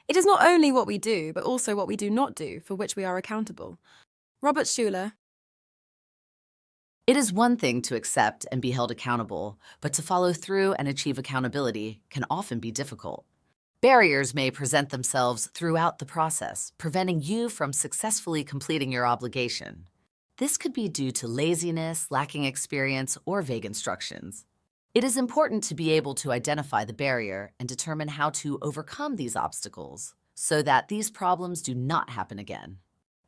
It is not only what we do, but also what we do not do for which we are accountable. Robert Schuller. It is one thing to accept and be held accountable, but to follow through and achieve accountability can often be difficult. Barriers may present themselves throughout the process, preventing you from successfully completing your obligation. This could be due to laziness, lacking experience, or vague instructions. It is important to be able to identify the barrier and determine how to overcome these obstacles so that these problems do not happen again.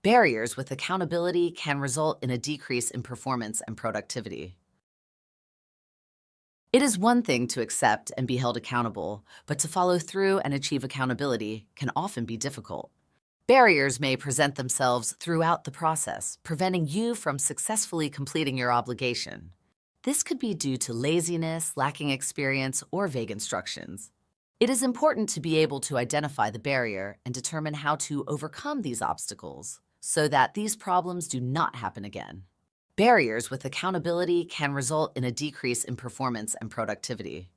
Barriers with accountability can result in a decrease in performance and productivity. It is one thing to accept and be held accountable, but to follow through and achieve accountability can often be difficult. Barriers may present themselves throughout the process, preventing you from successfully completing your obligation. This could be due to laziness, lacking experience, or vague instructions. It is important to be able to identify the barrier and determine how to overcome these obstacles so that these problems do not happen again. Barriers with accountability can result in a decrease in performance and productivity.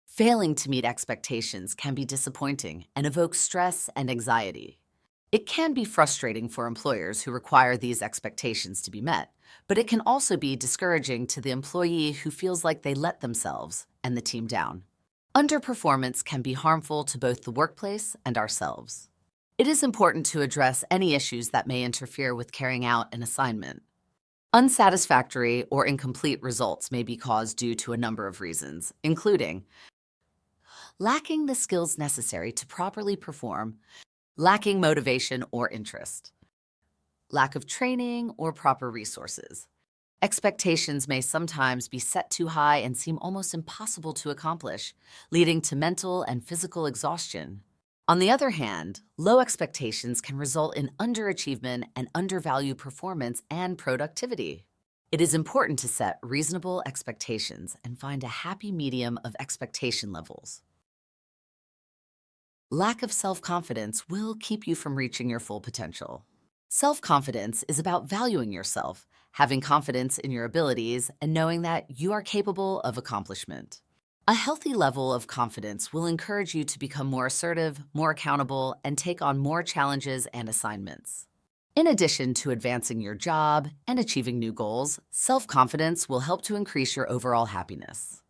Failing to meet expectations can be disappointing and evoke stress and anxiety. It can be frustrating for employers who require these expectations to be met, but it can also be discouraging to the employee who feels like they let themselves and the team down. Underperformance can be harmful to both the workplace and ourselves. It is important to address any issues that may interfere with carrying out an assignment. Unsatisfactory or incomplete results may be caused due to a number of reasons, including lacking the skills necessary to properly perform, lacking motivation or interest, lack of training or proper resources. Expectations may sometimes be set too high and seem almost impossible to accomplish, leading to mental and physical exhaustion. On the other hand, low expectations can result in underachievement and undervalue performance and productivity. It is important to set reasonable expectations and find a happy medium of expectation levels. Lack of self-confidence will keep you from reaching your full potential. Self-confidence is about valuing yourself, having confidence in your abilities, and knowing that you are capable of accomplishment. A healthy level of confidence will encourage you to become more assertive, more accountable, and take on more challenges and assignments. In addition to advancing your job and achieving new goals, self-confidence will help to increase your overall happiness.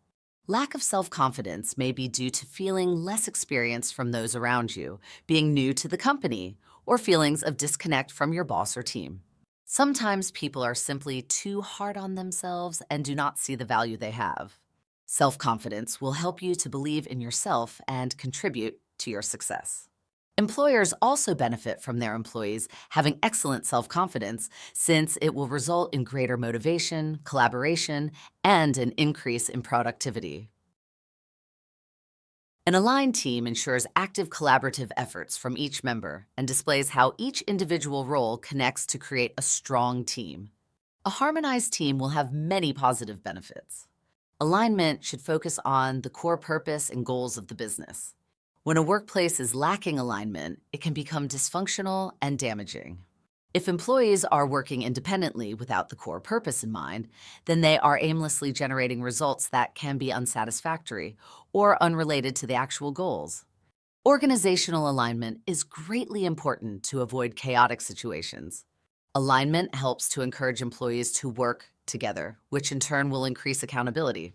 Lack of self-confidence may be due to feeling less experienced from those around you, being new to the company, or feelings of disconnect from your boss or team. Sometimes people are simply too hard on themselves and do not see the value they have. Self-confidence will help you to believe in yourself and contribute to your success. Employers also benefit from their employees having excellent self-confidence since it will result in greater motivation, collaboration, and an increase in productivity. An aligned team ensures active collaborative efforts from each member and displays how each individual role connects to create a strong team. A harmonized team will have many positive benefits. Alignment should focus on the core purpose and goals of the business. When a workplace is lacking alignment, it can become dysfunctional and damaging. If employees are working independently without the core purpose in mind, then they are aimlessly generating results that can be unsatisfactory or unrelated to the actual goals. Organizational alignment is greatly important to avoid chaotic situations. Alignment helps to encourage employees to work together, which in turn will increase accountability.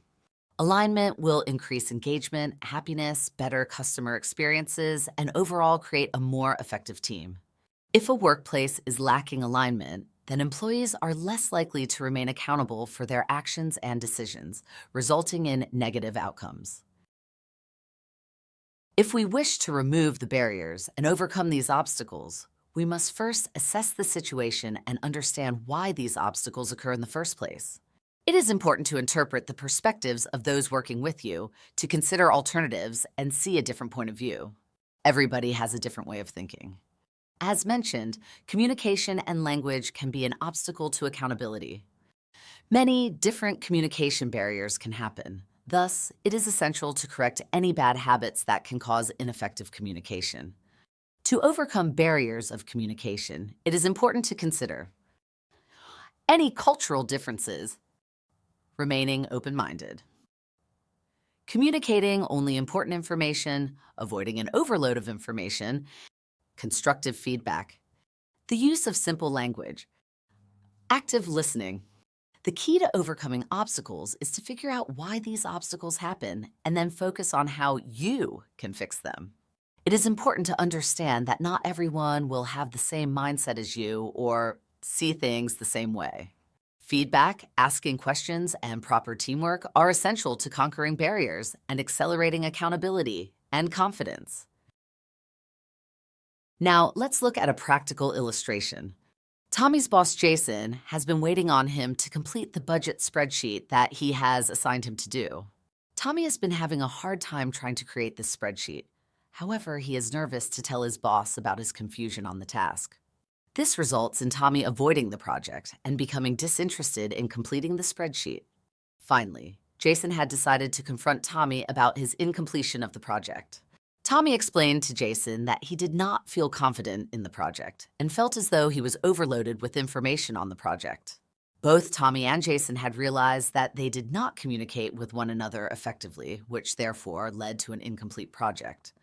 Alignment will increase engagement, happiness, better customer experiences, and overall create a more effective team. If a workplace is lacking alignment, then employees are less likely to remain accountable for their actions and decisions, resulting in negative outcomes. If we wish to remove the barriers and overcome these obstacles, we must first assess the situation and understand why these obstacles occur in the first place. It is important to interpret the perspectives of those working with you, to consider alternatives and see a different point of view. Everybody has a different way of thinking. As mentioned, communication and language can be an obstacle to accountability. Many different communication barriers can happen. Thus, it is essential to correct any bad habits that can cause ineffective communication. To overcome barriers of communication, it is important to consider any cultural differences, remaining open-minded, communicating only important information, avoiding an overload of information, constructive feedback, the use of simple language, active listening. The key to overcoming obstacles is to figure out why these obstacles happen and then focus on how you can fix them. It is important to understand that not everyone will have the same mindset as you or see things the same way. Feedback, asking questions, and proper teamwork are essential to conquering barriers and accelerating accountability and confidence. Now, let's look at a practical illustration. Tommy's boss, Jason, has been waiting on him to complete the budget spreadsheet that he has assigned him to do. Tommy has been having a hard time trying to create this spreadsheet. However, he is nervous to tell his boss about his confusion on the task. This results in Tommy avoiding the project and becoming disinterested in completing the spreadsheet. Finally, Jason had decided to confront Tommy about his incompletion of the project. Tommy explained to Jason that he did not feel confident in the project and felt as though he was overloaded with information on the project. Both Tommy and Jason had realized that they did not communicate with one another effectively, which therefore led to an incomplete project.